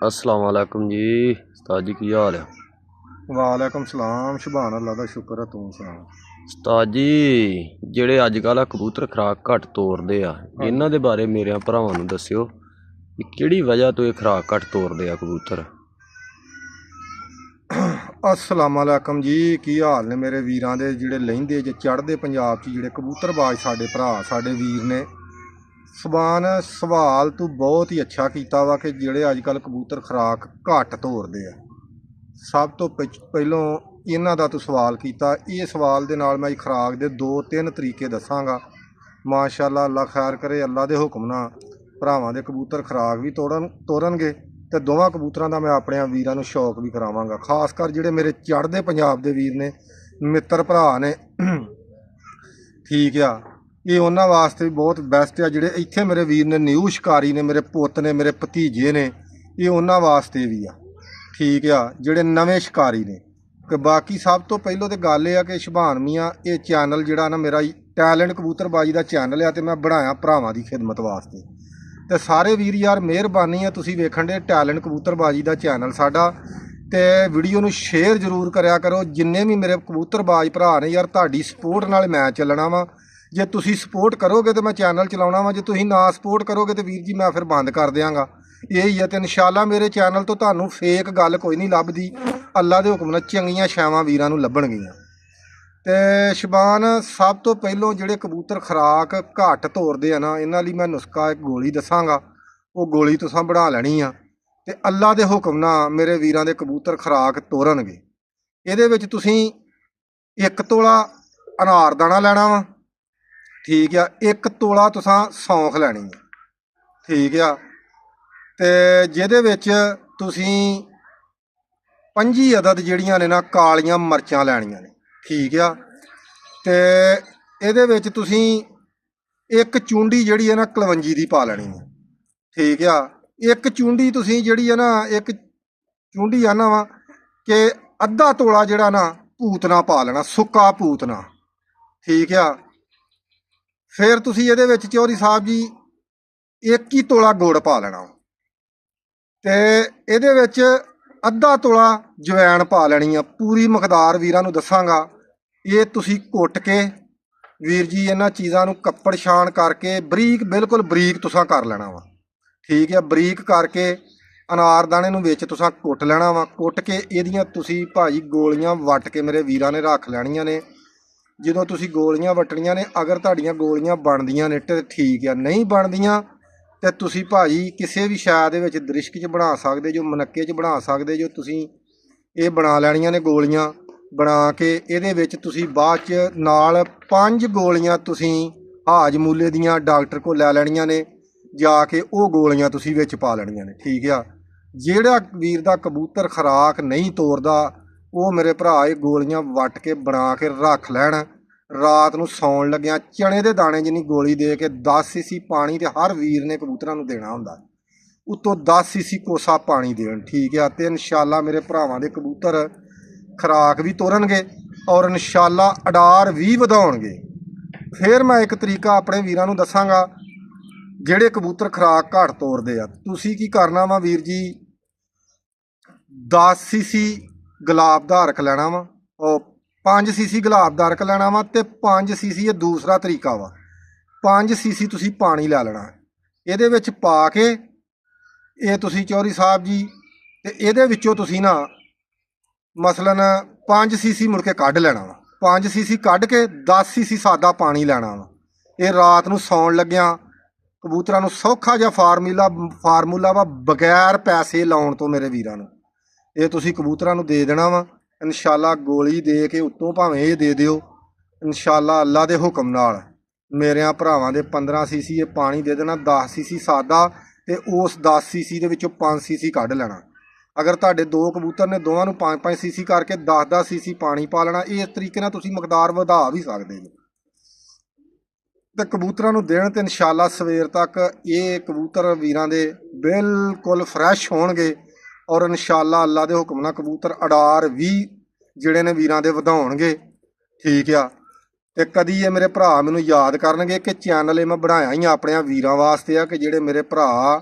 अस्सलाम वालेकुम जी। उस्ताद जी की हाल है? वालेकुम सलाम। शुभान अल्लाह दा शुक्र है, तू सुना। उस्ताद जी ਜਿਹੜੇ ਅੱਜ ਕੱਲ੍ਹ ਆ ਕਬੂਤਰ ਖੁਰਾਕ ਘੱਟ ਤੋਰਦੇ ਆ, हाँ ਇਹਨਾਂ जी। ਦੇ ਬਾਰੇ ਮੇਰਿਆਂ ਭਰਾਵਾਂ ਨੂੰ ਦੱਸਿਓ ਕਿ ਕਿਹੜੀ ਵਜ੍ਹਾ ਤੋਂ ਇਹ ਖੁਰਾਕ ਘੱਟ ਤੋਰਦੇ ਆ ਕਬੂਤਰ। अस्सलाम वालेकुम जी, की हाल ने मेरे वीरां दे जिहड़े लहिंदे जे चढ़दे पंजाब च जिहड़े कबूतरबाज साडे भरा साडे वीर ने। सबान सवाल तू बहुत ही अच्छा कीता वा कि जिहड़े अजकल कबूतर खुराक घट तोरदे आ। सब तो पहिलों इन्हां दा तू सवाल कीता, इस सवाल दे नाल मैं खुराक दे 2-3 तरीके दसांगा। माशाअल्लाह, अल्लाह खैर करे। अल्लाह दे हुक्म नाल भरावां दे कबूतर खुराक भी ਤੋਰਨਗੇ ਤੇ ਦੋਵਾਂ ਕਬੂਤਰਾਂ ਦਾ ਮੈਂ ਆਪਣੇ ਵੀਰਾਂ ਨੂੰ ਸ਼ੌਕ ਵੀ ਕਰਾਵਾਂਗਾ। ਖਾਸ ਕਰ ਜਿਹੜੇ ਮੇਰੇ ਚੜ੍ਹਦੇ ਪੰਜਾਬ ਦੇ ਵੀਰ ਨੇ, ਮਿੱਤਰ ਭਰਾ ਨੇ, ਠੀਕ ਆ, ਇਹ ਉਹਨਾਂ ਵਾਸਤੇ ਵੀ ਬਹੁਤ ਬੈਸਟ ਆ। ਜਿਹੜੇ ਇੱਥੇ ਮੇਰੇ ਵੀਰ ਨੇ, ਨਿਊ ਸ਼ਿਕਾਰੀ ਨੇ, ਮੇਰੇ ਪੁੱਤ ਨੇ, ਮੇਰੇ ਭਤੀਜੇ ਨੇ, ਇਹ ਉਹਨਾਂ ਵਾਸਤੇ ਵੀ ਆ। ਠੀਕ ਆ, ਜਿਹੜੇ ਨਵੇਂ ਸ਼ਿਕਾਰੀ ਨੇ। ਕਿ ਬਾਕੀ ਸਭ ਤੋਂ ਪਹਿਲਾਂ ਤਾਂ ਗੱਲ ਇਹ ਆ ਕਿ ਸ਼ੁਭਾਨ ਮੀਆਂ ਇਹ ਚੈਨਲ ਜਿਹੜਾ ਨਾ ਮੇਰਾ ਟੈਲੈਂਟ ਕਬੂਤਰਬਾਜੀ ਦਾ ਚੈਨਲ ਆ, ਤੇ ਮੈਂ ਬਣਾਇਆ ਭਰਾਵਾਂ ਦੀ ਖਿਦਮਤ ਵਾਸਤੇ। ਤੇ ਸਾਰੇ ਵੀਰ ਯਾਰ ਮਿਹਰਬਾਨੀ ਆ, ਤੁਸੀਂ ਵੇਖਣ ਦੇ ਟੈਲੈਂਟ ਕਬੂਤਰਬਾਜੀ ਦਾ ਚੈਨਲ ਸਾਡਾ, ਤੇ ਵੀਡੀਓ ਨੂੰ ਸ਼ੇਅਰ ਜ਼ਰੂਰ ਕਰਿਆ ਕਰੋ। ਜਿੰਨੇ ਵੀ ਮੇਰੇ ਕਬੂਤਰਬਾਜ ਭਰਾ ਨੇ ਯਾਰ, ਤੁਹਾਡੀ ਸਪੋਰਟ ਨਾਲ ਮੈਂ ਚੱਲਣਾ ਵਾ। ਜੇ ਤੁਸੀਂ ਸਪੋਰਟ ਕਰੋਗੇ ਤੇ ਮੈਂ ਚੈਨਲ ਚਲਾਉਣਾ ਵਾ, ਜੇ ਤੁਸੀਂ ਨਾ ਸਪੋਰਟ ਕਰੋਗੇ ਤੇ ਵੀਰ ਜੀ ਮੈਂ ਫਿਰ ਬੰਦ ਕਰ ਦਿਆਂਗਾ। ਇਹ ਹੀ ਹੈ। ਤੇ ਇਨਸ਼ਾਅੱਲਾ ਮੇਰੇ ਚੈਨਲ ਤੋਂ ਤੁਹਾਨੂੰ ਫੇਕ ਗੱਲ ਕੋਈ ਨਹੀਂ ਲੱਭਦੀ। ਅੱਲਾ ਦੇ ਹੁਕਮ ਨਾਲ ਚੰਗੀਆਂ ਛਾਵਾਂ ਵੀਰਾਂ ਨੂੰ ਲੱਭਣਗੀਆਂ। ਤੇ ਸ਼ਬਾਨ, ਸਭ ਤੋਂ ਪਹਿਲੋਂ ਜਿਹੜੇ ਕਬੂਤਰ ਖੁਰਾਕ ਘੱਟ ਤੋਰਦੇ ਆ ਨਾ, ਇਹਨਾਂ ਲਈ ਮੈਂ ਨੁਸਖਾ ਇੱਕ ਗੋਲੀ ਦੱਸਾਂਗਾ। ਉਹ ਗੋਲੀ ਤੁਸੀਂ ਬਣਾ ਲੈਣੀ ਆ, ਤੇ ਅੱਲਾ ਦੇ ਹੁਕਮ ਨਾਲ ਮੇਰੇ ਵੀਰਾਂ ਦੇ ਕਬੂਤਰ ਖੁਰਾਕ ਤੋਰਨਗੇ। ਇਹਦੇ ਵਿੱਚ ਤੁਸੀਂ 1 ਤੋਲਾ ਅਨਾਰ ਦਾਣਾ ਲੈਣਾ ਵਾ। ਠੀਕ ਆ। 1 ਤੋਲਾ ਤੁਸੀਂ ਸੌਂਫ ਲੈਣੀ ਆ। ਠੀਕ ਆ। ਤੇ ਜਿਹਦੇ ਵਿੱਚ ਤੁਸੀਂ 25 ਅਦਦ ਜਿਹੜੀਆਂ ਨੇ ਨਾ ਕਾਲੀਆਂ ਮਿਰਚਾਂ ਲੈਣੀਆਂ ਨੇ। ਠੀਕ ਆ। ਤੇ ਇਹਦੇ ਵਿੱਚ ਤੁਸੀਂ 1 ਚੂੰਡੀ ਜਿਹੜੀ ਹੈ ਨਾ ਕਲਵੰਜੀ ਦੀ ਪਾ ਲੈਣੀ ਹੈ। ਠੀਕ ਆ। 1 ਚੂੰਡੀ ਤੁਸੀਂ ਜਿਹੜੀ ਹੈ ਨਾ, 1 ਚੂੰਡੀ ਆਨਾ ਵਾ ਕਿ ਅੱਧਾ ਤੋਲਾ ਜਿਹੜਾ ਨਾ ਪੂਤਨਾ ਪਾ ਲੈਣਾ, ਸੁੱਕਾ ਪੂਤਨਾ। ਠੀਕ ਆ। ਫਿਰ ਤੁਸੀਂ ਇਹਦੇ ਵਿੱਚ ਚੌਧਰੀ ਸਾਹਿਬ ਜੀ 1 ਹੀ ਤੋਲਾ ਗੁੜ ਪਾ ਲੈਣਾ। ਤੇ ਇਹਦੇ ਵਿੱਚ ਅੱਧਾ ਤੋਲਾ ਜਵੈਣ ਪਾ ਲੈਣੀ ਆ। ਪੂਰੀ ਮਕਦਾਰ ਵੀਰਾਂ ਨੂੰ ਦੱਸਾਂਗਾ। ਇਹ ਤੁਸੀਂ ਕੁੱਟ ਕੇ ਵੀਰ ਜੀ ਇਹਨਾਂ ਚੀਜ਼ਾਂ ਨੂੰ ਕੱਪੜ ਛਾਣ ਕਰਕੇ ਬਰੀਕ, ਬਿਲਕੁਲ ਬਰੀਕ ਤੁਸੀਂ ਕਰ ਲੈਣਾ ਵਾ। ਠੀਕ ਹੈ। ਬਰੀਕ ਕਰਕੇ ਅਨਾਰਦਾਣੇ ਨੂੰ ਵਿੱਚ ਤੁਸੀਂ ਕੁੱਟ ਲੈਣਾ ਵਾ। ਕੁੱਟ ਕੇ ਇਹਦੀਆਂ ਤੁਸੀਂ ਭਾਜੀ ਗੋਲੀਆਂ ਵੱਟ ਕੇ ਮੇਰੇ ਵੀਰਾਂ ਨੇ ਰੱਖ ਲੈਣੀਆਂ ਨੇ। ਜਦੋਂ ਤੁਸੀਂ ਗੋਲੀਆਂ ਵੱਟਣੀਆਂ ਨੇ, ਅਗਰ ਤੁਹਾਡੀਆਂ ਗੋਲੀਆਂ ਬਣਦੀਆਂ ਨੇ ਤੇ ਠੀਕ ਆ, ਨਹੀਂ ਬਣਦੀਆਂ ਤੇ ਤੁਸੀਂ ਭਾਜੀ ਕਿਸੇ ਵੀ ਸ਼ੈ ਦੇ ਵਿੱਚ ਦਰਿਸ਼ਕ 'ਚ ਬਣਾ ਸਕਦੇ ਜੋ, ਮਨੱਕੇ 'ਚ ਬਣਾ ਸਕਦੇ ਜੋ। ਤੁਸੀਂ ਇਹ ਬਣਾ ਲੈਣੀਆਂ ਨੇ ਗੋਲੀਆਂ। ਬਣਾ ਕੇ ਇਹਦੇ ਵਿੱਚ ਤੁਸੀਂ ਬਾਅਦ 'ਚ ਨਾਲ 5 ਗੋਲੀਆਂ ਤੁਸੀਂ ਹਾਜਮੂਲੇ ਦੀਆਂ ਡਾਕਟਰ ਕੋਲ ਲੈ ਲੈਣੀਆਂ ਨੇ। ਜਾ ਕੇ ਉਹ ਗੋਲੀਆਂ ਤੁਸੀਂ ਵਿੱਚ ਪਾ ਲੈਣੀਆਂ ਨੇ। ਠੀਕ ਆ। ਜਿਹੜਾ ਵੀਰ ਦਾ ਕਬੂਤਰ ਖੁਰਾਕ ਨਹੀਂ ਤੋਰਦਾ, ਉਹ ਮੇਰੇ ਭਰਾ ਇਹ ਗੋਲੀਆਂ ਵੱਟ ਕੇ ਬਣਾ ਕੇ ਰੱਖ ਲੈਣ। ਰਾਤ ਨੂੰ ਸੌਣ ਲੱਗਿਆਂ ਚਣੇ ਦੇ ਦਾਣੇ ਜਿੰਨੀ ਗੋਲੀ ਦੇ ਕੇ 10 ਸੀਸੀ ਪਾਣੀ ਤੇ ਹਰ ਵੀਰ ਨੇ ਕਬੂਤਰਾਂ ਨੂੰ ਦੇਣਾ ਹੁੰਦਾ। ਉੱਤੋਂ 10 ਸੀਸੀ ਕੋਸਾ ਪਾਣੀ ਦੇਣ। ਠੀਕ ਆ। ਤੇ ਇਨਸ਼ਾਅੱਲਾ ਮੇਰੇ ਭਰਾਵਾਂ ਦੇ ਕਬੂਤਰ ਖੁਰਾਕ ਵੀ ਤੋਰਨਗੇ ਔਰ ਇਨਸ਼ਾਅੱਲਾ ਅਡਾਰ ਵੀ ਵਧਾਉਣਗੇ। ਫਿਰ ਮੈਂ ਇੱਕ ਤਰੀਕਾ ਆਪਣੇ ਵੀਰਾਂ ਨੂੰ ਦੱਸਾਂਗਾ ਜਿਹੜੇ ਕਬੂਤਰ ਖੁਰਾਕ ਘੱਟ ਤੋਰਦੇ ਆ। ਤੁਸੀਂ ਕੀ ਕਰਨਾ ਵਾ ਵੀਰ ਜੀ, 10 ਸੀਸੀ ਗੁਲਾਬ ਦਾ ਅਰਕ ਲੈਣਾ ਵਾ। ਉਹ 5 ਸੀਸੀ ਗੁਲਾਬ ਦਾ ਅਰਕ ਲੈਣਾ ਵਾ, ਤੇ 5 ਸੀਸੀ ਇਹ ਦੂਸਰਾ ਤਰੀਕਾ ਵਾ। 5 ਸੀਸੀ ਤੁਸੀਂ ਪਾਣੀ ਲੈ ਲੈਣਾ। ਇਹਦੇ ਵਿੱਚ ਪਾ ਕੇ ਇਹ ਤੁਸੀਂ ਚੌਧਰੀ ਸਾਹਿਬ ਜੀ, ਤੇ ਇਹਦੇ ਵਿੱਚੋਂ ਤੁਸੀਂ ਨਾ ਮਸਲਨ 5 ਸੀਸੀ ਮੁੜ ਕੇ ਕੱਢ ਲੈਣਾ ਵਾ। 5 ਸੀਸੀ ਕੱਢ ਕੇ 10 ਸੀਸੀ ਸਾਦਾ ਪਾਣੀ ਲੈਣਾ ਵਾ। ਇਹ ਰਾਤ ਨੂੰ ਸੌਣ ਲੱਗਿਆਂ ਕਬੂਤਰਾਂ ਨੂੰ ਸੌਖਾ ਜਿਹਾ ਫਾਰਮੂਲਾ ਵਾ, ਬਗੈਰ ਪੈਸੇ ਲਾਉਣ ਤੋਂ ਮੇਰੇ ਵੀਰਾਂ ਨੂੰ। ਇਹ ਤੁਸੀਂ ਕਬੂਤਰਾਂ ਨੂੰ ਦੇ ਦੇਣਾ ਵਾ। ਇਨਸ਼ਾਅੱਲਾ ਗੋਲੀ ਦੇ ਕੇ ਉੱਤੋਂ ਭਾਵੇਂ ਇਹ ਦੇ ਦਿਓ। ਇਨਸ਼ਾਅੱਲਾ ਅੱਲਾ ਦੇ ਹੁਕਮ ਨਾਲ ਮੇਰਿਆਂ ਭਰਾਵਾਂ ਦੇ 15 ਸੀਸੀ ਇਹ ਪਾਣੀ ਦੇ ਦੇਣਾ, 10 ਸੀਸੀ ਸਾਦਾ, ਤੇ ਉਸ 10 ਸੀਸੀ ਦੇ ਵਿੱਚੋਂ 5 ਸੀਸੀ ਕੱਢ ਲੈਣਾ। ਅਗਰ ਤੁਹਾਡੇ 2 ਕਬੂਤਰ ਨੇ, ਦੋਵਾਂ ਨੂੰ 5-5 ਸੀਸੀ ਕਰਕੇ 10-10 ਸੀਸੀ ਪਾਣੀ ਪਾ ਲੈਣਾ। ਇਸ ਤਰੀਕੇ ਨਾਲ ਤੁਸੀਂ ਮਕਦਾਰ ਵਧਾ ਵੀ ਸਕਦੇ ਹੋ ਤੇ ਕਬੂਤਰਾਂ ਨੂੰ ਦੇਣ। ਤੇ ਇਨਸ਼ਾਅੱਲਾ ਸਵੇਰ ਤੱਕ ਇਹ ਕਬੂਤਰ ਵੀਰਾਂ ਦੇ ਬਿਲਕੁਲ ਫਰੈਸ਼ ਹੋਣਗੇ ਔਰ ਇਨਸ਼ਾਅੱਲਾ ਅੱਲਾ ਦੇ ਹੁਕਮ ਨਾਲ ਕਬੂਤਰ ਅਡਾਰ ਵੀ ਜਿਹੜੇ ਨੇ ਵੀਰਾਂ ਦੇ ਵਧਾਉਣਗੇ। ਠੀਕ ਆ। ਤੇ ਕਦੀ ਇਹ ਮੇਰੇ ਭਰਾ ਮੈਨੂੰ ਯਾਦ ਕਰਨਗੇ ਕਿ ਚੈਨਲ ਇਹ ਮੈਂ ਬਣਾਇਆ ਹੀ ਆਪਣੇ ਵੀਰਾਂ ਵਾਸਤੇ ਆ, ਕਿ ਜਿਹੜੇ ਮੇਰੇ ਭਰਾ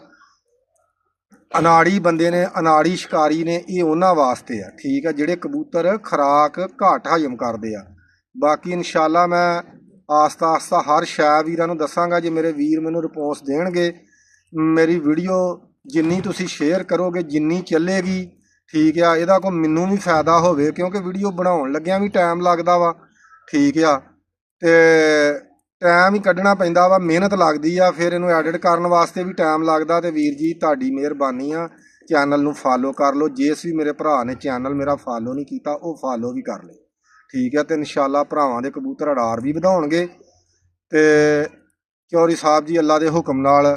ਅਨਾੜੀ ਬੰਦੇ ਨੇ, ਅਨਾੜੀ ਸ਼ਿਕਾਰੀ ਨੇ, ਇਹ ਉਹਨਾਂ ਵਾਸਤੇ ਆ। ਠੀਕ ਆ, ਜਿਹੜੇ ਕਬੂਤਰ ਖੁਰਾਕ ਘੱਟ ਹਜਮ ਕਰਦੇ ਆ। ਬਾਕੀ ਇਨਸ਼ਾਅੱਲਾ ਮੈਂ ਆਸਤਾ ਆਸਤਾ ਹਰ ਸ਼ੈ ਵੀਰਾਂ ਨੂੰ ਦੱਸਾਂਗਾ। ਜੇ ਮੇਰੇ ਵੀਰ ਮੈਨੂੰ ਰਿਸਪੌਂਸ ਦੇਣਗੇ, ਮੇਰੀ ਵੀਡੀਓ ਜਿੰਨੀ ਤੁਸੀਂ ਸ਼ੇਅਰ ਕਰੋਗੇ, ਜਿੰਨੀ ਚੱਲੇਗੀ, ਠੀਕ ਆ, ਇਹਦਾ ਕੋਈ ਮੈਨੂੰ ਵੀ ਫਾਇਦਾ ਹੋਵੇ, ਕਿਉਂਕਿ ਵੀਡੀਓ ਬਣਾਉਣ ਲੱਗਿਆਂ ਵੀ ਟਾਈਮ ਲੱਗਦਾ ਵਾ। ਠੀਕ ਆ, ਤੇ ਟਾਈਮ ਹੀ ਕੱਢਣਾ ਪੈਂਦਾ ਵਾ, ਮਿਹਨਤ ਲੱਗਦੀ ਆ, ਫਿਰ ਇਹਨੂੰ ਐਡਿਟ ਕਰਨ ਵਾਸਤੇ ਵੀ ਟਾਈਮ ਲੱਗਦਾ। ਤੇ ਵੀਰ ਜੀ ਤੁਹਾਡੀ ਮਿਹਰਬਾਨੀ ਆ, ਚੈਨਲ ਨੂੰ ਫਾਲੋ ਕਰ ਲਓ। ਜਿਸ ਵੀ ਮੇਰੇ ਭਰਾ ਨੇ ਚੈਨਲ ਮੇਰਾ ਫਾਲੋ ਨਹੀਂ ਕੀਤਾ, ਉਹ ਫਾਲੋ ਵੀ ਕਰ ਲੇ। ਠੀਕ ਹੈ, ਤੇ ਇਨਸ਼ਾਅੱਲਾ ਭਰਾਵਾਂ ਦੇ ਕਬੂਤਰ ਅਡਾਰ ਵੀ ਵਧਾਉਣਗੇ। ਤੇ ਚੌਧਰੀ ਸਾਹਿਬ ਜੀ ਅੱਲਾ ਦੇ ਹੁਕਮ ਨਾਲ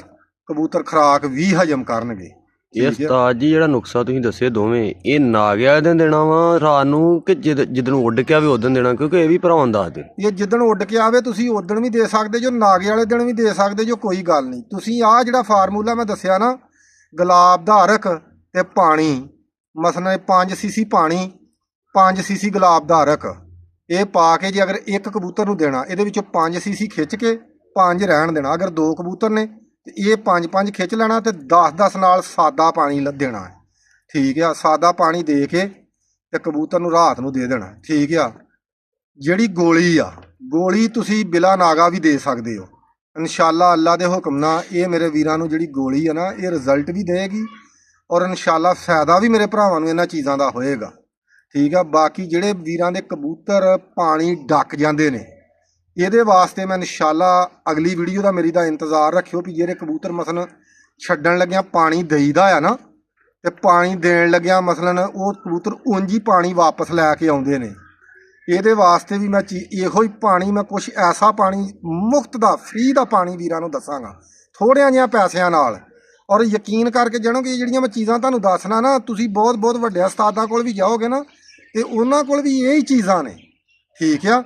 ਕਬੂਤਰ ਖੁਰਾਕ ਵੀ ਹਜਮ ਕਰਨਗੇ। ਇਹ ਉਸਤਾਦ ਜੀ ਜਿਹੜਾ ਨੁਕਸਾ ਤੁਸੀਂ ਦੱਸੇ ਦੋਵੇਂ, ਇਹ ਨਾਗਿਆ ਦਿਨ ਦੇਣਾ ਵਾ ਰਾਤ ਨੂੰ ਕਿ ਜਿੱਦਣ ਉੱਡ ਕੇ ਆਵੇ ਉਦੋਂ ਦੇਣਾ? ਕਿਉਂਕਿ ਇਹ ਵੀ ਭਰਾਵਾਂ ਦੱਸ ਦੇ, ਇਹ ਜਿੱਦਣ ਉੱਡ ਕੇ ਆਵੇ ਤੁਸੀਂ ਉਦਣ ਵੀ ਦੇ ਸਕਦੇ ਜੋ, ਨਾਗੇ ਵਾਲੇ ਦਿਨ ਵੀ ਦੇ ਸਕਦੇ ਜੋ, ਕੋਈ ਗੱਲ ਨਹੀਂ। ਤੁਸੀਂ ਆਹ ਜਿਹੜਾ ਫਾਰਮੂਲਾ ਮੈਂ ਦੱਸਿਆ ਨਾ, ਗੁਲਾਬ ਦਾ ਅਰਕ ਤੇ ਪਾਣੀ, ਮਸਲਨ 5 ਸੀਸੀ ਪਾਣੀ, 5 ਸੀਸੀ ਗੁਲਾਬ ਦਾ ਅਰਕ, ਇਹ ਪਾ ਕੇ ਜੇ ਅਗਰ ਇੱਕ ਕਬੂਤਰ ਨੂੰ ਦੇਣਾ, ਇਹਦੇ ਵਿੱਚੋਂ 5 ਸੀਸੀ ਖਿੱਚ ਕੇ 5 ਰਹਿਣ ਦੇਣਾ। ਅਗਰ 2 ਕਬੂਤਰ ਨੇ ਤੇ ਇਹ 5-5 ਖਿੱਚ ਲੈਣਾ, ਤੇ 10-10 ਨਾਲ ਸਾਦਾ ਪਾਣੀ ਦੇਣਾ ਹੈ। ਠੀਕ ਆ, ਸਾਦਾ ਪਾਣੀ ਦੇ ਕੇ ਤੇ ਕਬੂਤਰ ਨੂੰ ਰਾਤ ਨੂੰ ਦੇ ਦੇਣਾ। ਠੀਕ ਆ, ਜਿਹੜੀ ਗੋਲੀ ਆ, ਗੋਲੀ ਤੁਸੀਂ ਬਿਲਾ ਨਾਗਾ ਵੀ ਦੇ ਸਕਦੇ ਹੋ ਇਨਸ਼ਾਅੱਲਾ ਅੱਲਾ ਦੇ ਹੁਕਮ ਨਾਲ। ਇਹ ਮੇਰੇ ਵੀਰਾਂ ਨੂੰ ਜਿਹੜੀ ਗੋਲੀ ਆ ਨਾ, ਇਹ ਰਿਜ਼ਲਟ ਵੀ ਦੇਗੀ, ਔਰ ਇਨਸ਼ਾਅੱਲਾ ਫਾਇਦਾ ਵੀ ਮੇਰੇ ਭਰਾਵਾਂ ਨੂੰ ਇਹਨਾਂ ਚੀਜ਼ਾਂ ਦਾ ਹੋਏਗਾ। ਠੀਕ ਆ, ਬਾਕੀ ਜਿਹੜੇ ਵੀਰਾਂ ਦੇ ਕਬੂਤਰ ਪਾਣੀ ਡੱਕ ਜਾਂਦੇ ਨੇ, ਇਹਦੇ ਵਾਸਤੇ ਮੈਂ ਇਨਸ਼ਾਅੱਲਾ ਅਗਲੀ ਵੀਡੀਓ ਦਾ ਮੇਰੀ ਦਾ ਇੰਤਜ਼ਾਰ ਰੱਖਿਓ। ਵੀ ਜਿਹੜੇ ਕਬੂਤਰ ਮਸਲਨ ਛੱਡਣ ਲੱਗਿਆ ਪਾਣੀ ਦੇਈਦਾ ਆ ਨਾ, ਤੇ ਪਾਣੀ ਦੇਣ ਲੱਗਿਆ ਮਸਲਨ ਉਹ ਕਬੂਤਰ ਉਂਝ ਹੀ ਪਾਣੀ ਵਾਪਸ ਲੈ ਕੇ ਆਉਂਦੇ ਨੇ, ਇਹਦੇ ਵਾਸਤੇ ਵੀ ਮੈਂ ਇਹੋ ਹੀ ਪਾਣੀ, ਮੈਂ ਕੁਛ ਐਸਾ ਪਾਣੀ ਮੁਫਤ ਦਾ, ਫ੍ਰੀ ਦਾ ਪਾਣੀ ਵੀਰਾਂ ਨੂੰ ਦੱਸਾਂਗਾ, ਥੋੜ੍ਹਿਆਂ ਜਿਹਾ ਪੈਸਿਆਂ ਨਾਲ। ਔਰ ਯਕੀਨ ਕਰਕੇ ਜਾਣੋਗੇ, ਜਿਹੜੀਆਂ ਮੈਂ ਚੀਜ਼ਾਂ ਤੁਹਾਨੂੰ ਦੱਸਣਾ ਨਾ, ਤੁਸੀਂ ਬਹੁਤ ਬਹੁਤ ਵੱਡੇ ਉਸਤਾਦਾਂ ਕੋਲ ਵੀ ਜਾਓਗੇ ਨਾ, ਤੇ ਉਹਨਾਂ ਕੋਲ ਵੀ ਇਹੀ ਚੀਜ਼ਾਂ ਨੇ। ਠੀਕ ਆ,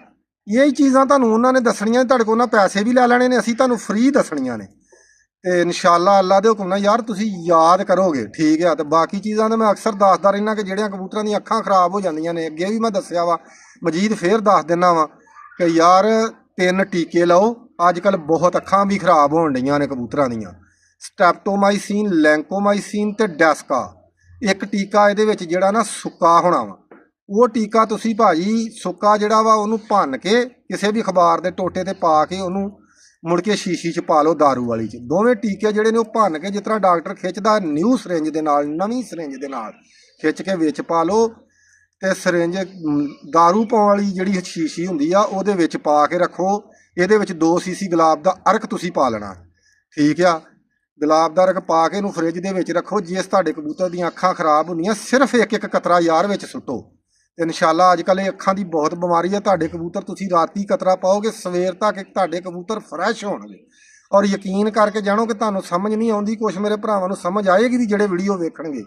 ਇਹੀ ਚੀਜ਼ਾਂ ਤੁਹਾਨੂੰ ਉਹਨਾਂ ਨੇ ਦੱਸਣੀਆਂ, ਤੁਹਾਡੇ ਕੋਲ ਉਹਨਾਂ ਪੈਸੇ ਵੀ ਲੈ ਲੈਣੇ ਨੇ, ਅਸੀਂ ਤੁਹਾਨੂੰ ਫ੍ਰੀ ਦੱਸਣੀਆਂ ਨੇ। ਤੇ ਇਨਸ਼ਾਅੱਲਾ ਅੱਲਾ ਦੇ ਹੁਕਮ ਨਾਲ ਯਾਰ ਤੁਸੀਂ ਯਾਦ ਕਰੋਗੇ। ਠੀਕ ਆ, ਤੇ ਬਾਕੀ ਚੀਜ਼ਾਂ ਤਾਂ ਮੈਂ ਅਕਸਰ ਦੱਸਦਾ ਰਹਿਣਾ ਕਿ ਜਿਹੜੀਆਂ ਕਬੂਤਰਾਂ ਦੀਆਂ ਅੱਖਾਂ ਖਰਾਬ ਹੋ ਜਾਂਦੀਆਂ ਨੇ, ਅੱਗੇ ਵੀ ਮੈਂ ਦੱਸਿਆ ਵਾ, ਮਜੀਦ ਫੇਰ ਦੱਸ ਦਿੰਦਾ ਵਾ ਕਿ ਯਾਰ 3 ਟੀਕੇ ਲਾਓ। ਅੱਜ ਕੱਲ੍ਹ ਬਹੁਤ ਅੱਖਾਂ ਵੀ ਖਰਾਬ ਹੋਣ ਡਈਆਂ ਨੇ ਕਬੂਤਰਾਂ ਦੀਆਂ, ਸਟੈਪਟੋਮਾਈਸੀਨ, ਲੈਂਕੋਮਾਈਸੀਨ ਤੇ ਡੈਸਕਾ। ਇੱਕ ਟੀਕਾ ਇਹਦੇ ਵਿੱਚ ਜਿਹੜਾ ਨਾ ਸੁੱਕਾ ਹੋਣਾ ਵਾ, ਉਹ ਟੀਕਾ ਤੁਸੀਂ ਭਾਜੀ ਸੁੱਕਾ ਜਿਹੜਾ ਵਾ ਉਹਨੂੰ ਭੰਨ ਕੇ ਕਿਸੇ ਵੀ ਅਖਬਾਰ ਦੇ ਟੋਟੇ ਤੇ ਪਾ ਕੇ ਉਹਨੂੰ ਮੁੜ ਕੇ ਸ਼ੀਸ਼ੀ 'ਚ ਪਾ ਲਓ, ਦਾਰੂ ਵਾਲੀ 'ਚ। ਦੋਵੇਂ ਟੀਕੇ ਜਿਹੜੇ ਨੇ ਉਹ ਭੰਨ ਕੇ, ਜਿਸ ਤਰ੍ਹਾਂ ਡਾਕਟਰ ਖਿੱਚਦਾ ਨਿਊ ਸਿਰਿੰਜ ਦੇ ਨਾਲ, ਨਵੀਂ ਸਿਰਿੰਜ ਦੇ ਨਾਲ ਖਿੱਚ ਕੇ ਵਿੱਚ ਪਾ ਲਓ, ਤੇ ਸਿਰਿੰਜ ਦਾਰੂ ਪਾਉਣ ਵਾਲੀ ਜਿਹੜੀ ਸ਼ੀਸ਼ੀ ਹੁੰਦੀ ਆ ਉਹਦੇ ਵਿੱਚ ਪਾ ਕੇ ਰੱਖੋ। ਇਹਦੇ ਵਿੱਚ 2 ਸੀਸੀ ਗੁਲਾਬ ਦਾ ਅਰਕ ਤੁਸੀਂ ਪਾ ਲੈਣਾ। ਠੀਕ ਆ, ਗੁਲਾਬ ਦਾ ਅਰਕ ਪਾ ਕੇ ਇਹਨੂੰ ਫਰਿੱਜ ਦੇ ਵਿੱਚ ਰੱਖੋ। ਜਿਸ ਤੁਹਾਡੇ ਕਬੂਤਰ ਦੀਆਂ ਅੱਖਾਂ ਖਰਾਬ ਹੁੰਦੀਆਂ, ਸਿਰਫ ਇੱਕ ਕਤਰਾ ਯਾਰ ਵਿੱਚ ਸੁੱਟੋ। ਤੇ ਇਨਸ਼ਾਅੱਲਾ ਅੱਜ ਕੱਲ੍ਹ ਇਹ ਅੱਖਾਂ ਦੀ ਬਹੁਤ ਬਿਮਾਰੀ ਆ। ਤੁਹਾਡੇ ਕਬੂਤਰ ਤੁਸੀਂ ਰਾਤੀ ਕਤਰਾ ਪਾਓਗੇ, ਸਵੇਰ ਤੱਕ ਤੁਹਾਡੇ ਕਬੂਤਰ ਫਰੈਸ਼ ਹੋਣਗੇ। ਔਰ ਯਕੀਨ ਕਰਕੇ ਜਾਣੋ ਕਿ ਤੁਹਾਨੂੰ ਸਮਝ ਨਹੀਂ ਆਉਂਦੀ, ਕੁਛ ਮੇਰੇ ਭਰਾਵਾਂ ਨੂੰ ਸਮਝ ਆਏਗੀ ਵੀ ਜਿਹੜੇ ਵੀਡੀਓ ਵੇਖਣਗੇ।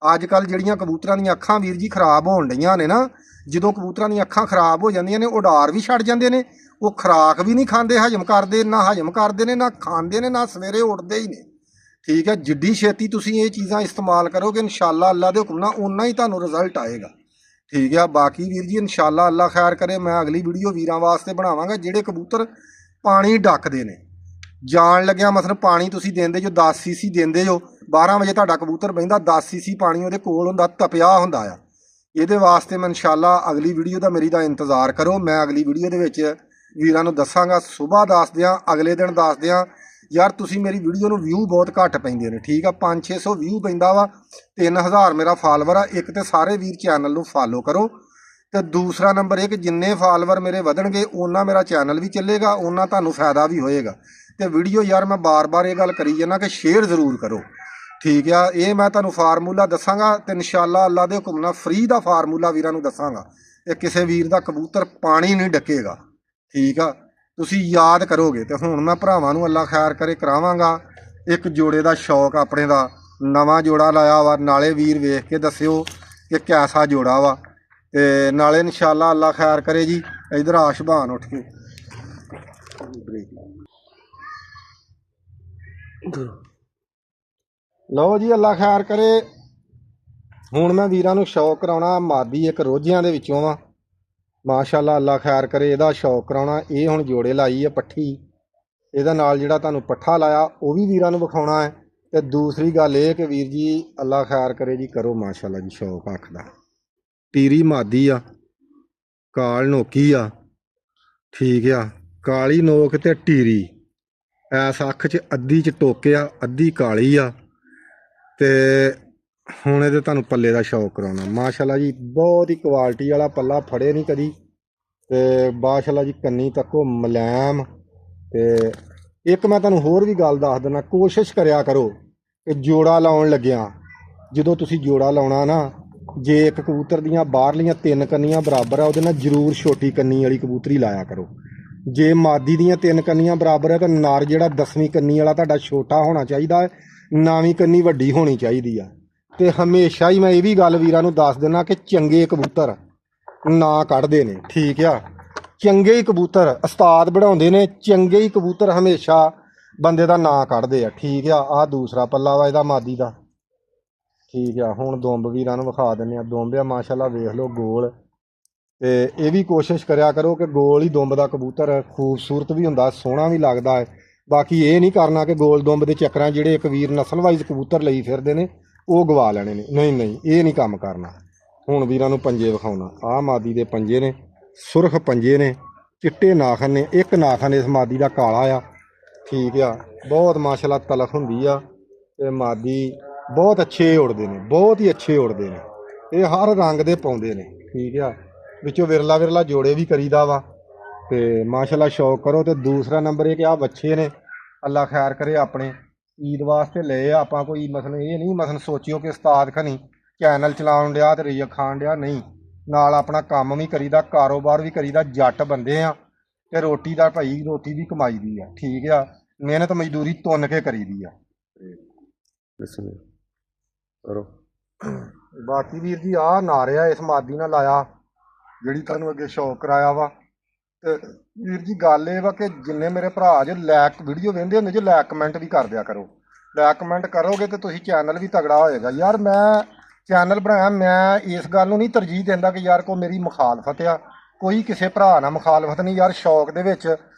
ਅੱਜ ਕੱਲ੍ਹ ਜਿਹੜੀਆਂ ਕਬੂਤਰਾਂ ਦੀਆਂ ਅੱਖਾਂ ਵੀਰ ਜੀ ਖਰਾਬ ਹੋਣ ਡਈਆਂ ਨੇ ਨਾ, ਜਦੋਂ ਕਬੂਤਰਾਂ ਦੀਆਂ ਅੱਖਾਂ ਖਰਾਬ ਹੋ ਜਾਂਦੀਆਂ ਨੇ, ਉਡਾਰ ਵੀ ਛੱਡ ਜਾਂਦੇ ਨੇ, ਉਹ ਖੁਰਾਕ ਵੀ ਨਹੀਂ ਖਾਂਦੇ, ਹਜਮ ਕਰਦੇ ਨਾ, ਹਜਮ ਕਰਦੇ ਨੇ ਨਾ, ਖਾਂਦੇ ਨੇ ਨਾ, ਸਵੇਰੇ ਉੱਠਦੇ ਹੀ ਨੇ। ਠੀਕ ਹੈ, ਜਿੱਡੀ ਛੇਤੀ ਤੁਸੀਂ ਇਹ ਚੀਜ਼ਾਂ ਇਸਤੇਮਾਲ ਕਰੋਗੇ ਇਨਸ਼ਾਅੱਲਾ ਅੱਲਾ ਦੇ ਹੁਕਮ ਨਾਲ ਓਨਾ ਹੀ ਤੁਹਾਨੂੰ ਰਿਜ਼ਲਟ ਆਏਗਾ। ਠੀਕ ਆ, ਬਾਕੀ ਵੀਰ ਜੀ ਇਨਸ਼ਾਅੱਲਾ ਅੱਲਾ ਖੈਰ ਕਰੇ, ਮੈਂ ਅਗਲੀ ਵੀਡੀਓ ਵੀਰਾਂ ਵਾਸਤੇ ਬਣਾਵਾਂਗਾ। ਜਿਹੜੇ ਕਬੂਤਰ ਪਾਣੀ ਡੱਕਦੇ ਨੇ, ਜਾਣ ਲੱਗਿਆ ਮਸਲਨ ਪਾਣੀ ਤੁਸੀਂ ਦਿੰਦੇ ਜੋ 10 ਸੀਸੀ ਦਿੰਦੇ ਜੋ, 12 ਵਜੇ ਤੁਹਾਡਾ ਕਬੂਤਰ ਬਹਿੰਦਾ, 10 ਸੀਸੀ ਪਾਣੀ ਉਹਦੇ ਕੋਲ ਹੁੰਦਾ, ਤਪਿਆ ਹੁੰਦਾ ਆ। ਇਹਦੇ ਵਾਸਤੇ ਮੈਂ ਇਨਸ਼ਾਅੱਲਾ ਅਗਲੀ ਵੀਡੀਓ ਦਾ ਮੇਰੀ ਦਾ ਇੰਤਜ਼ਾਰ ਕਰੋ। ਮੈਂ ਅਗਲੀ ਵੀਡੀਓ ਦੇ ਵਿੱਚ ਵੀਰਾਂ ਨੂੰ ਦੱਸਾਂਗਾ, ਸੁਬਾਹ ਦੱਸ ਦਿਆਂ, ਅਗਲੇ ਦਿਨ ਦੱਸ ਦਿਆਂ। ਯਾਰ ਤੁਸੀਂ ਮੇਰੀ ਵੀਡੀਓ ਨੂੰ ਵਿਊ ਬਹੁਤ ਘੱਟ ਪੈਂਦੇ ਨੇ। ਠੀਕ ਆ, 500-600 ਵਿਊ ਪੈਂਦਾ ਵਾ, 3000 ਮੇਰਾ ਫਾਲੋਵਰ ਆ। ਇੱਕ ਤੇ ਸਾਰੇ ਵੀਰ ਚੈਨਲ ਨੂੰ ਫਾਲੋ ਕਰੋ, ਤੇ ਦੂਸਰਾ ਨੰਬਰ ਇਹ ਕਿ ਜਿੰਨੇ ਫਾਲੋਵਰ ਮੇਰੇ ਵਧਣਗੇ ਉਹਨਾਂ ਮੇਰਾ ਚੈਨਲ ਵੀ ਚੱਲੇਗਾ, ਉਹਨਾਂ ਤੁਹਾਨੂੰ ਫਾਇਦਾ ਵੀ ਹੋਏਗਾ। ਤੇ ਵੀਡੀਓ ਯਾਰ ਮੈਂ ਬਾਰ-ਬਾਰ ਇਹ ਗੱਲ ਕਰੀ ਜਾਂਦਾ ਕਿ ਸ਼ੇਅਰ ਜ਼ਰੂਰ ਕਰੋ। ਠੀਕ ਆ, ਇਹ ਮੈਂ ਤੁਹਾਨੂੰ ਫਾਰਮੂਲਾ ਦੱਸਾਂਗਾ, ਤੇ ਇਨਸ਼ਾਅੱਲਾ ਅੱਲਾ ਦੇ ਹੁਕਮ ਨਾਲ ਫ੍ਰੀ ਦਾ ਫਾਰਮੂਲਾ ਵੀਰਾਂ ਨੂੰ ਦੱਸਾਂਗਾ। ਤੇ ਕਿਸੇ ਵੀਰ ਦਾ ਕਬੂਤਰ ਪਾਣੀ ਨਹੀਂ ਡੱਕੇਗਾ। ਠੀਕ ਆ, ਤੁਸੀਂ ਯਾਦ ਕਰੋਗੇ। ਤੇ ਹੁਣ ਮੈਂ ਭਰਾਵਾਂ ਨੂੰ ਅੱਲਾ ਖੈਰ ਕਰੇ ਕਰਾਵਾਂਗਾ ਇੱਕ ਜੋੜੇ ਦਾ ਸ਼ੌਕ, ਆਪਣੇ ਦਾ ਨਵਾਂ ਜੋੜਾ ਲਾਇਆ ਵਾ। ਨਾਲੇ ਵੀਰ ਵੇਖ ਕੇ ਦੱਸਿਓ ਕਿ ਕੈਸਾ ਜੋੜਾ ਵਾ, ਤੇ ਨਾਲੇ ਇਨਸ਼ਾਅੱਲਾ ਅੱਲਾ ਖੈਰ ਕਰੇ ਜੀ। ਇਧਰ ਆਸ਼ਬਾਨ ਉੱਠ ਕੇ ਲਓ ਜੀ, ਅੱਲਾ ਖੈਰ ਕਰੇ। ਹੁਣ ਮੈਂ ਵੀਰਾਂ ਨੂੰ ਸ਼ੌਕ ਕਰਾਉਣਾ, ਮਾਦੀ ਇੱਕ ਰੋਜ਼ਿਆਂ ਦੇ ਵਿੱਚੋਂ ਵਾ, ਮਾਸ਼ਾਅੱਲਾ ਅੱਲਾ ਖੈਰ ਕਰੇ। ਇਹਦਾ ਸ਼ੌਕ ਕਰਾਉਣਾ। ਇਹ ਹੁਣ ਜੋੜੇ ਲਾਈ ਹੈ ਪੱਠੀ, ਇਹਦਾ ਨਾਲ ਜਿਹੜਾ ਤੁਹਾਨੂੰ ਪੱਠਾ ਲਾਇਆ ਉਹ ਵੀ ਵੀਰਾਂ ਨੂੰ ਵਿਖਾਉਣਾ ਹੈ। ਤੇ ਦੂਸਰੀ ਗੱਲ ਇਹ ਕਿ ਵੀਰ ਜੀ ਅੱਲਾ ਖੈਰ ਕਰੇ ਜੀ, ਕਰੋ ਮਾਸ਼ਾਅੱਲਾ ਜੀ ਸ਼ੌਕ ਅੱਖ ਦਾ। ਟੀਰੀ ਮਾਦੀ ਆ, ਕਾਲ ਨੋਕੀ ਆ, ਠੀਕ ਆ, ਕਾਲੀ ਨੋਕ ਤੇ ਟੀਰੀ ਐਸ ਅੱਖ 'ਚ ਅੱਧੀ 'ਚ ਟੋਕਿਆ, ਅੱਧੀ ਕਾਲੀ ਆ। ਤੇ ਹੁਣ ਇਹਦੇ ਤੁਹਾਨੂੰ ਪੱਲੇ ਦਾ ਸ਼ੌਕ ਕਰਾਉਣਾ ਮਾਸ਼ਾਅੱਲਾ ਜੀ, ਬਹੁਤ ਹੀ ਕੁਆਲਿਟੀ ਵਾਲਾ ਪੱਲਾ, ਫੜੇ ਨਹੀਂ ਕਦੀ। ਤੇ ਮਾਸ਼ਾਅੱਲਾ ਜੀ ਕੰਨੀ ਤੱਕੋ ਮੁਲਾਇਮ। ਤੇ ਇੱਕ ਮੈਂ ਤੁਹਾਨੂੰ ਹੋਰ ਵੀ ਗੱਲ ਦੱਸ ਦਿੰਦਾ, ਕੋਸ਼ਿਸ਼ ਕਰਿਆ ਕਰੋ ਕਿ ਜੋੜਾ ਲਾਉਣ ਲੱਗਿਆ, ਜਦੋਂ ਤੁਸੀਂ ਜੋੜਾ ਲਾਉਣਾ ਨਾ, ਜੇ ਇੱਕ ਕਬੂਤਰ ਦੀਆਂ ਬਾਹਰਲੀਆਂ 3 ਕੰਨੀਆਂ ਬਰਾਬਰ ਆ, ਉਹਦੇ ਨਾਲ ਜ਼ਰੂਰ ਛੋਟੀ ਕੰਨੀ ਵਾਲੀ ਕਬੂਤਰੀ ਲਾਇਆ ਕਰੋ। ਜੇ ਮਾਦੀ ਦੀਆਂ 3 ਕੰਨੀਆਂ ਬਰਾਬਰ ਹੈ ਤਾਂ ਨਰ ਜਿਹੜਾ 10ਵੀਂ ਕੰਨੀ ਵਾਲਾ ਤੁਹਾਡਾ ਛੋਟਾ ਹੋਣਾ ਚਾਹੀਦਾ ਹੈ, 9ਵੀਂ ਕੰਨੀ ਵੱਡੀ ਹੋਣੀ ਚਾਹੀਦੀ ਆ। ਤੇ ਹਮੇਸ਼ਾ ਹੀ ਮੈਂ ਇਹ ਵੀ ਗੱਲ ਵੀਰਾਂ ਨੂੰ ਦੱਸ ਦਿੰਦਾ ਕਿ ਚੰਗੇ ਕਬੂਤਰ ਨਾਂ ਕੱਢਦੇ ਨੇ, ਠੀਕ ਆ। ਚੰਗੇ ਹੀ ਕਬੂਤਰ ਉਸਤਾਦ ਬਣਾਉਂਦੇ ਨੇ, ਚੰਗੇ ਹੀ ਕਬੂਤਰ ਹਮੇਸ਼ਾ ਬੰਦੇ ਦਾ ਨਾਂ ਕੱਢਦੇ ਆ, ਠੀਕ ਆ। ਆਹ ਦੂਸਰਾ ਪੱਲਾ ਵਾ ਇਹਦਾ ਮਾਦੀ ਦਾ, ਠੀਕ ਆ। ਹੁਣ ਦੁੰਬ ਵੀਰਾਂ ਨੂੰ ਵਿਖਾ ਦਿੰਦੇ ਆ। ਦੁੰਬ ਆ ਮਾਸ਼ਾਅੱਲਾ, ਵੇਖ ਲਓ ਗੋਲ। ਤੇ ਇਹ ਵੀ ਕੋਸ਼ਿਸ਼ ਕਰਿਆ ਕਰੋ ਕਿ ਗੋਲ ਹੀ ਦੁੰਬ ਦਾ ਕਬੂਤਰ ਖੂਬਸੂਰਤ ਵੀ ਹੁੰਦਾ, ਸੋਹਣਾ ਵੀ ਲੱਗਦਾ ਹੈ। ਬਾਕੀ ਇਹ ਨਹੀਂ ਕਰਨਾ ਕਿ ਗੋਲ ਦੁੰਬ ਦੇ ਚੱਕਰਾਂ ਜਿਹੜੇ ਇੱਕ ਵੀਰ ਨਸਲ ਵਾਈਜ਼ ਕਬੂਤਰ ਲਈ ਫਿਰਦੇ ਨੇ ਉਹ ਗਵਾ ਲੈਣੇ ਨੇ, ਨਹੀਂ ਨਹੀਂ, ਇਹ ਨਹੀਂ ਕੰਮ ਕਰਨਾ। ਹੁਣ ਵੀਰਾਂ ਨੂੰ ਪੰਜੇ ਵਿਖਾਉਣਾ। ਆਹ ਮਾਦੀ ਦੇ ਪੰਜੇ ਨੇ, ਸੁਰਖ ਪੰਜੇ ਨੇ, ਚਿੱਟੇ ਨਾਖਨ ਨੇ। ਇੱਕ ਨਾਖਨ ਇਸ ਮਾਦੀ ਦਾ ਕਾਲਾ ਆ, ਠੀਕ ਆ। ਬਹੁਤ ਮਾਸ਼ਾਅੱਲਾ ਤਲਖ ਹੁੰਦੀ ਆ। ਤੇ ਮਾਦੀ ਬਹੁਤ ਅੱਛੇ ਉੜਦੇ ਨੇ, ਬਹੁਤ ਹੀ ਅੱਛੇ ਉੜਦੇ ਨੇ। ਇਹ ਹਰ ਰੰਗ ਦੇ ਪਾਉਂਦੇ ਨੇ, ਠੀਕ ਆ। ਵਿੱਚੋਂ ਵਿਰਲਾ ਵਿਰਲਾ ਜੋੜੇ ਵੀ ਕਰੀਦਾ ਵਾ। ਤੇ ਮਾਸ਼ਾਅੱਲਾ ਸ਼ੌਕ ਕਰੋ। ਤੇ ਦੂਸਰਾ ਨੰਬਰ ਇਹ ਕਿ ਆਹ ਬੱਚੇ ਨੇ, ਅੱਲਾ ਖੈਰ ਕਰੇ, ਆਪਣੇ ਈਦ ਵਾਸਤੇ ਲਏ ਆ ਆਪਾਂ। ਕੋਈ ਮਸਲ ਇਹ ਨਹੀਂ ਮਸਲ ਸੋਚਿਓ ਕਿ ਉਸਤਾਦ ਖਨੀ ਚੈਨਲ ਚਲਾਉਣ ਡਿਆ ਤੇ ਰਿਜ਼ਕ ਖਾਣ ਡਿਆ, ਨਹੀਂ। ਨਾਲ ਆਪਣਾ ਕੰਮ ਵੀ ਕਰੀਦਾ, ਕਾਰੋਬਾਰ ਵੀ ਕਰੀਦਾ, ਜੱਟ ਬੰਦੇ ਆ। ਤੇ ਰੋਟੀ ਦਾ ਭਾਈ, ਰੋਟੀ ਵੀ ਕਮਾਈ ਦੀ ਆ, ਠੀਕ ਆ। ਮਿਹਨਤ ਮਜ਼ਦੂਰੀ ਤੁੰਨ ਕੇ ਕਰੀਦੀ ਆ। ਕਰੋ। ਬਾਕੀ ਵੀਰ ਜੀ ਆਹ ਨਾਰਿਆ ਇਸ ਮਾਦੀ ਨਾਲ ਲਾਇਆ, ਜਿਹੜੀ ਤੁਹਾਨੂੰ ਅੱਗੇ ਸ਼ੌਕ ਕਰਾਇਆ ਵਾ। ਤੇ ਵੀਰ ਜੀ ਗੱਲ ਇਹ ਵਾ ਕਿ ਜਿੰਨੇ ਮੇਰੇ ਭਰਾ ਜੇ ਲਾਇਕ ਵੀਡੀਓ ਵੇਖਦੇ ਹੁੰਦੇ ਜੇ, ਲਾਇਕ ਕਮੈਂਟ ਵੀ ਕਰ ਦਿਆ ਕਰੋ। ਲਾਇਕ ਕਮੈਂਟ ਕਰੋਗੇ ਤੇ ਤੁਸੀਂ ਚੈਨਲ ਵੀ ਤਗੜਾ ਹੋਏਗਾ। ਯਾਰ ਮੈਂ ਚੈਨਲ ਬਣਾਇਆ, ਮੈਂ ਇਸ ਗੱਲ ਨੂੰ ਨਹੀਂ ਤਰਜੀਹ ਦਿੰਦਾ ਕਿ ਯਾਰ ਕੋਈ ਮੇਰੀ ਮੁਖਾਲਫਤ ਆ। ਕੋਈ ਕਿਸੇ ਭਰਾ ਨਾਲ ਮੁਖਾਲਫਤ ਨਹੀਂ ਯਾਰ। ਸ਼ੌਕ ਦੇ ਵਿੱਚ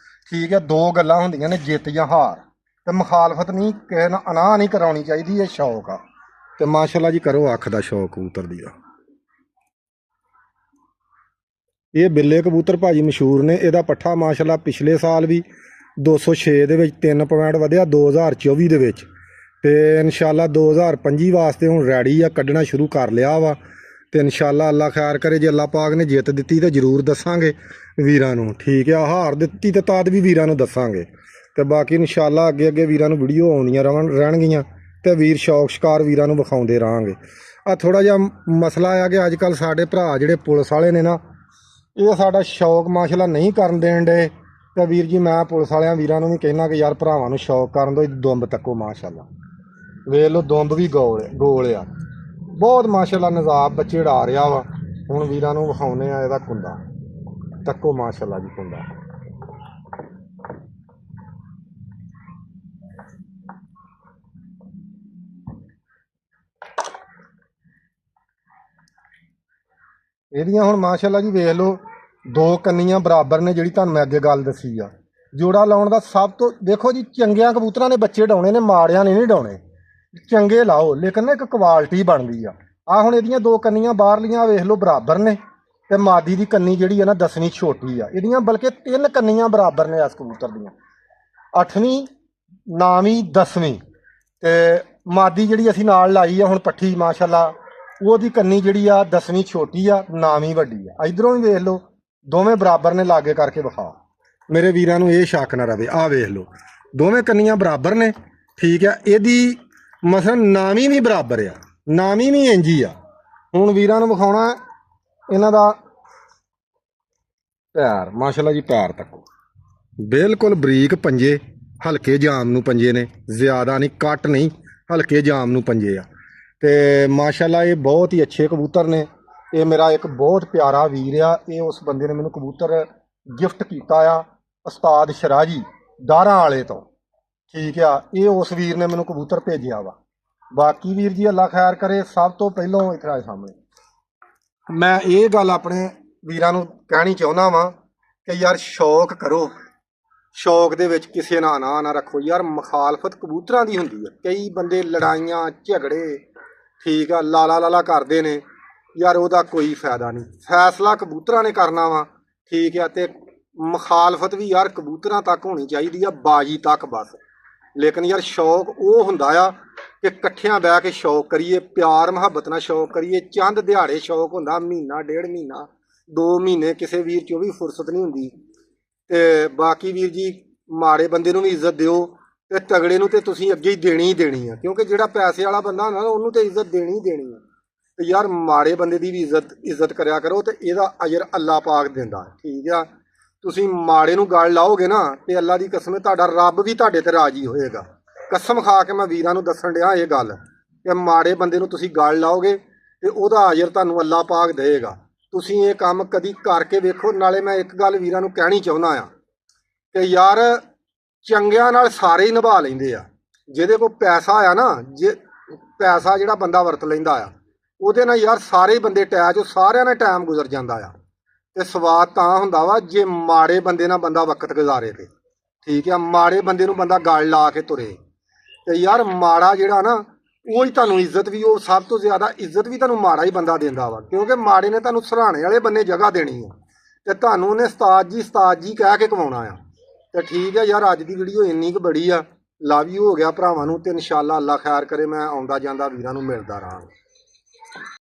ਠੀਕ ਹੈ, ਦੋ ਗੱਲਾਂ ਹੁੰਦੀਆਂ ਨੇ, ਜਿੱਤ ਜਾਂ ਹਾਰ। ਤੇ ਮੁਖਾਲਫਤ ਨਹੀਂ, ਕਿਸੇ ਨਾਲ ਅਨਾਹ ਨਹੀਂ ਕਰਾਉਣੀ ਚਾਹੀਦੀ, ਇਹ ਸ਼ੌਕ ਆ। ਤੇ ਮਾਸ਼ਾਅੱਲਾ ਜੀ ਕਰੋ ਅੱਖ ਦਾ ਸ਼ੌਕ ਕਬੂਤਰ ਦੀ ਦਾ। ਇਹ ਬਿੱਲੇ ਕਬੂਤਰ ਭਾਜੀ ਮਸ਼ਹੂਰ ਨੇ। ਇਹਦਾ ਪੱਠਾ ਮਾਸ਼ਾਅੱਲਾ ਪਿਛਲੇ ਸਾਲ ਵੀ 206 ਦੇ ਵਿੱਚ 3 ਪੁਆਇੰਟ ਵਧਿਆ 2024 ਦੇ ਵਿੱਚ। ਤੇ ਇਨਸ਼ਾਅੱਲਾ 2025 ਵਾਸਤੇ ਹੁਣ ਰੈਡੀ ਆ, ਕੱਢਣਾ ਸ਼ੁਰੂ ਕਰ ਲਿਆ ਵਾ। ਤੇ ਇਨਸ਼ਾਅੱਲਾ ਅੱਲਾ ਖੈਰ ਕਰੇ, ਜੇ ਅੱਲਾ ਪਾਕ ਨੇ ਜਿੱਤ ਦਿੱਤੀ ਤਾਂ ਜ਼ਰੂਰ ਦੱਸਾਂਗੇ ਵੀਰਾਂ ਨੂੰ, ਠੀਕ ਆ। ਹਾਰ ਦਿੱਤੀ ਤਾਂ ਤਦ ਵੀ ਵੀਰਾਂ ਨੂੰ ਦੱਸਾਂਗੇ। ਤੇ ਬਾਕੀ ਇਨਸ਼ਾਅੱਲਾ ਅੱਗੇ ਅੱਗੇ ਵੀਰਾਂ ਨੂੰ ਵੀਡੀਓ ਆਉਂਦੀਆਂ ਰਹਿਣਗੀਆਂ ਤੇ ਵੀਰ ਸ਼ੌਕ ਸ਼ਿਕਾਰ ਵੀਰਾਂ ਨੂੰ ਵਿਖਾਉਂਦੇ ਰਹਾਂਗੇ। ਆ ਥੋੜਾ ਜਿਹਾ ਮਸਲਾ ਆ ਕਿ ਅੱਜ ਕੱਲ੍ਹ ਸਾਡੇ ਭਰਾ ਜਿਹੜੇ ਪੁਲਿਸ ਵਾਲੇ ਨੇ ਨਾ, ਇਹ ਸਾਡਾ ਸ਼ੌਕ ਮਾਸ਼ਾਅੱਲਾ ਨਹੀਂ ਕਰਨ ਦੇਣ ਡੇ। ਤੇ ਵੀਰ ਜੀ ਮੈਂ ਪੁਲਿਸ ਵਾਲਿਆਂ ਵੀਰਾਂ ਨੂੰ ਵੀ ਕਹਿਣਾ ਕਿ ਯਾਰ ਭਰਾਵਾਂ ਨੂੰ ਸ਼ੌਕ ਕਰਨ ਦਿਓ। ਦੁੰਬ ਤੱਕੋ ਮਾਸ਼ਾਅੱਲਾ, ਵੇਖ ਲਓ ਦੁੰਬ ਵੀ ਗੋਲ ਆ, ਬਹੁਤ ਮਾਸ਼ਾਅੱਲਾ ਨਜ਼ਾਬ ਬੱਚੇ ਉਡਾ ਰਿਹਾ ਵਾ। ਹੁਣ ਵੀਰਾਂ ਨੂੰ ਵਿਖਾਉਂਦੇ ਆ ਇਹਦਾ ਕੁੰਡਾ ਤੱਕੋ ਮਾਸ਼ਾਅੱਲਾ ਜੀ, ਕੁੰਡਾ। ਇਹਦੀਆਂ ਹੁਣ ਮਾਸ਼ਾਅੱਲਾ ਜੀ ਵੇਖ ਲਓ, 2 ਕੰਨੀਆਂ ਬਰਾਬਰ ਨੇ, ਜਿਹੜੀ ਤੁਹਾਨੂੰ ਮੈਂ ਅੱਗੇ ਗੱਲ ਦੱਸੀ ਆ। ਜੋੜਾ ਲਾਉਣ ਦਾ ਸਭ ਤੋਂ ਦੇਖੋ ਜੀ, ਚੰਗਿਆਂ ਕਬੂਤਰਾਂ ਨੇ ਬੱਚੇ ਡਾਉਣੇ ਨੇ, ਮਾੜਿਆਂ ਨੇ ਨਹੀਂ ਡਾਉਣੇ। ਚੰਗੇ ਲਾਓ, ਲੇਕਿਨ ਨਾ ਇੱਕ ਕੁਆਲਿਟੀ ਬਣਦੀ ਆ। ਆਹ ਹੁਣ ਇਹਦੀਆਂ 2 ਕੰਨੀਆਂ ਬਾਹਰਲੀਆਂ ਵੇਖ ਲਓ ਬਰਾਬਰ ਨੇ। ਤੇ ਮਾਦੀ ਦੀ ਕੰਨੀ ਜਿਹੜੀ ਆ ਨਾ 10ਵੀਂ ਛੋਟੀ ਆ ਇਹਦੀਆਂ, ਬਲਕਿ 3 ਕੰਨੀਆਂ ਬਰਾਬਰ ਨੇ ਇਸ ਕਬੂਤਰ ਦੀਆਂ, 8ਵੀਂ 9ਵੀਂ 10ਵੀਂ। ਤੇ ਮਾਦੀ ਜਿਹੜੀ ਅਸੀਂ ਨਾਲ ਲਾਈ ਆ ਹੁਣ ਪੱਠੀ ਮਾਸ਼ਾਅੱਲਾ, ਉਹਦੀ ਕੰਨੀ ਜਿਹੜੀ ਆ 10ਵੀਂ ਛੋਟੀ ਆ, 9ਵੀਂ ਵੱਡੀ ਆ। ਇਧਰੋਂ ਵੀ ਵੇਖ ਲਓ, ਦੋਵੇਂ ਬਰਾਬਰ ਨੇ, ਲਾਗੇ ਕਰਕੇ ਵਿਖਾ ਮੇਰੇ ਵੀਰਾਂ ਨੂੰ, ਇਹ ਸ਼ੱਕ ਨਾ ਰਵੇ। ਆਹ ਵੇਖ ਲਓ, ਦੋਵੇਂ ਕੰਨੀਆਂ ਬਰਾਬਰ ਨੇ, ਠੀਕ ਆ। ਇਹਦੀ ਮਸਲਨ 9ਵੀਂ ਵੀ ਬਰਾਬਰ ਆ, 9ਵੀਂ ਵੀ ਇੰਝ ਹੀ ਆ। ਹੁਣ ਵੀਰਾਂ ਨੂੰ ਵਿਖਾਉਣਾ ਇਹਨਾਂ ਦਾ ਪੈਰ, ਮਾਸ਼ਾਅੱਲਾ ਜੀ ਪੈਰ ਤੱਕੋ, ਬਿਲਕੁਲ ਬਰੀਕ ਪੰਜੇ, ਹਲਕੇ ਜਾਮ ਨੂੰ ਪੰਜੇ ਨੇ, ਜ਼ਿਆਦਾ ਨਹੀਂ, ਕੱਟ ਨਹੀਂ, ਹਲਕੇ ਜਾਮ ਨੂੰ ਪੰਜੇ ਆ। ਤੇ ਮਾਸ਼ਾਅੱਲਾ ਇਹ ਬਹੁਤ ਹੀ ਅੱਛੇ ਕਬੂਤਰ ਨੇ। ਇਹ ਮੇਰਾ ਇੱਕ ਬਹੁਤ ਪਿਆਰਾ ਵੀਰ ਆ। ਇਹ ਉਸ ਬੰਦੇ ਨੇ ਮੈਨੂੰ ਕਬੂਤਰ ਗਿਫਟ ਕੀਤਾ ਆ, ਉਸਤਾਦ ਸ਼ਰਾਜੀ ਦਾਰਾਂ ਵਾਲੇ ਤੋਂ, ਠੀਕ ਆ। ਇਹ ਉਸ ਵੀਰ ਨੇ ਮੈਨੂੰ ਕਬੂਤਰ ਭੇਜਿਆ ਵਾ। ਬਾਕੀ ਵੀਰ ਜੀ ਅੱਲਾ ਖੈਰ ਕਰੇ। ਸਭ ਤੋਂ ਪਹਿਲਾਂ ਇੱਥੇ ਸਾਹਮਣੇ ਮੈਂ ਇਹ ਗੱਲ ਆਪਣੇ ਵੀਰਾਂ ਨੂੰ ਕਹਿਣੀ ਚਾਹੁੰਦਾ ਵਾਂ ਕਿ ਯਾਰ ਸ਼ੌਕ ਕਰੋ, ਸ਼ੌਕ ਦੇ ਵਿੱਚ ਕਿਸੇ ਨਾਲ ਨਾ ਰੱਖੋ ਯਾਰ। ਮੁਖਾਲਫਤ ਕਬੂਤਰਾਂ ਦੀ ਹੁੰਦੀ ਹੈ। ਕਈ ਬੰਦੇ ਲੜਾਈਆਂ ਝਗੜੇ ਠੀਕ ਆ ਲਾਲਾ ਕਰਦੇ ਨੇ ਯਾਰ, ਉਹਦਾ ਕੋਈ ਫਾਇਦਾ ਨਹੀਂ। ਫੈਸਲਾ ਕਬੂਤਰਾਂ ਨੇ ਕਰਨਾ ਵਾ ਠੀਕ ਆ। ਤੇ ਮੁਖਾਲਫਤ ਵੀ ਯਾਰ ਕਬੂਤਰਾਂ ਤੱਕ ਹੋਣੀ ਚਾਹੀਦੀ ਆ, ਬਾਜੀ ਤੱਕ ਬਸ। ਲੇਕਿਨ ਯਾਰ ਸ਼ੌਕ ਉਹ ਹੁੰਦਾ ਆ ਕਿ ਇਕੱਠਿਆਂ ਬਹਿ ਕੇ ਸ਼ੌਕ ਕਰੀਏ, ਪਿਆਰ ਮੁਹੱਬਤ ਨਾਲ ਸ਼ੌਕ ਕਰੀਏ। ਚੰਦ ਦਿਹਾੜੇ ਸ਼ੌਕ ਹੁੰਦਾ, ਮਹੀਨਾ 1.5 ਮਹੀਨਾ 2 ਮਹੀਨੇ ਕਿਸੇ ਵੀਰ 'ਚ ਉਹ ਵੀ ਫੁਰਸਤ ਨਹੀਂ ਹੁੰਦੀ। ਤੇ ਬਾਕੀ ਵੀਰ ਜੀ ਮਾੜੇ ਬੰਦੇ ਨੂੰ ਵੀ ਇੱਜ਼ਤ ਦਿਓ ਤੇ ਤਗੜੇ ਨੂੰ ਤੇ ਤੁਸੀਂ ਅੱਗੇ ਹੀ ਦੇਣੀ ਆ, ਕਿਉਂਕਿ ਜਿਹੜਾ ਪੈਸੇ ਵਾਲਾ ਬੰਦਾ ਹੁੰਦਾ ਨਾ ਉਹਨੂੰ ਤੇ ਇੱਜ਼ਤ ਦੇਣੀ ਆ। ਤੇ ਯਾਰ ਮਾੜੇ ਬੰਦੇ ਦੀ ਵੀ ਇੱਜ਼ਤ ਕਰਿਆ ਕਰੋ ਤੇ ਇਹਦਾ ਅਜਰ ਅੱਲਾ ਪਾਕ ਦਿੰਦਾ ਠੀਕ ਆ। ਤੁਸੀਂ ਮਾੜੇ ਨੂੰ ਗਲ ਲਾਓਗੇ ਨਾ ਤੇ ਅੱਲਾ ਦੀ ਕਸਮ ਤੁਹਾਡਾ ਰੱਬ ਵੀ ਤੁਹਾਡੇ ਤੇ ਰਾਜੀ ਹੋਏਗਾ। ਕਸਮ ਖਾ ਕੇ ਮੈਂ ਵੀਰਾਂ ਨੂੰ ਦੱਸਣ ਡਿਆ ਇਹ ਗੱਲ ਕਿ ਮਾੜੇ ਬੰਦੇ ਨੂੰ ਤੁਸੀਂ ਗਲ ਲਾਓਗੇ ਤੇ ਉਹਦਾ ਅਜਰ ਤੁਹਾਨੂੰ ਅੱਲਾ ਪਾਕ ਦੇਏਗਾ। ਤੁਸੀਂ ਇਹ ਕੰਮ ਕਦੀ ਕਰਕੇ ਵੇਖੋ। ਨਾਲੇ ਮੈਂ ਇੱਕ ਗੱਲ ਵੀਰਾਂ ਨੂੰ ਕਹਿਣੀ ਚਾਹੁੰਦਾ ਆ ਕਿ ਯਾਰ ਚੰਗਿਆਂ ਨਾਲ ਸਾਰੇ ਹੀ ਨਿਭਾ ਲੈਂਦੇ ਆ। ਜਿਹਦੇ ਕੋਲ ਪੈਸਾ ਆ ਨਾ, ਜੇ ਪੈਸਾ ਜਿਹੜਾ ਬੰਦਾ ਵਰਤ ਲੈਂਦਾ ਆ ਉਹਦੇ ਨਾਲ ਯਾਰ ਸਾਰੇ ਹੀ ਬੰਦੇ ਅਟੈਚ, ਸਾਰਿਆਂ ਨਾਲ ਟਾਈਮ ਗੁਜ਼ਰ ਜਾਂਦਾ ਆ। ਤੇ ਸਵਾਦ ਤਾਂ ਹੁੰਦਾ ਵਾ ਜੇ ਮਾੜੇ ਬੰਦੇ ਨਾਲ ਬੰਦਾ ਵਕਤ ਗੁਜ਼ਾਰੇ ਤੇ ਠੀਕ ਆ। ਮਾੜੇ ਬੰਦੇ ਨੂੰ ਬੰਦਾ ਗਲ ਲਾ ਕੇ ਤੁਰੇ ਤੇ ਯਾਰ ਮਾੜਾ ਜਿਹੜਾ ਨਾ ਉਹ ਹੀ ਤੁਹਾਨੂੰ ਇੱਜ਼ਤ ਵੀ, ਉਹ ਸਭ ਤੋਂ ਜ਼ਿਆਦਾ ਇੱਜ਼ਤ ਵੀ ਤੁਹਾਨੂੰ ਮਾੜਾ ਹੀ ਬੰਦਾ ਦਿੰਦਾ ਵਾ, ਕਿਉਂਕਿ ਮਾੜੇ ਨੇ ਤੁਹਾਨੂੰ ਸਰਾਣੇ ਵਾਲੇ ਬੰਨੇ ਜਗ੍ਹਾ ਦੇਣੀ ਆ ਤੇ ਤੁਹਾਨੂੰ ਉਹਨੇ ਉਸਤਾਦ ਜੀ ਕਹਿ ਕੇ ਕਮਾਉਣਾ ਆ। ਤੇ ਠੀਕ ਹੈ ਯਾਰ, ਅੱਜ ਦੀ ਵੀਡੀਓ ਇੰਨੀ ਕੁ ਬੜੀ ਆ। ਲਵ ਯੂ ਹੋ ਗਿਆ ਭਰਾਵਾਂ ਨੂੰ ਤੇ ਇਨਸ਼ਾਅੱਲਾ ਅੱਲਾ ਖੈਰ ਕਰੇ। ਮੈਂ ਆਉਂਦਾ ਜਾਂਦਾ ਵੀਰਾਂ ਨੂੰ ਮਿਲਦਾ ਰਹਾਂਗਾ।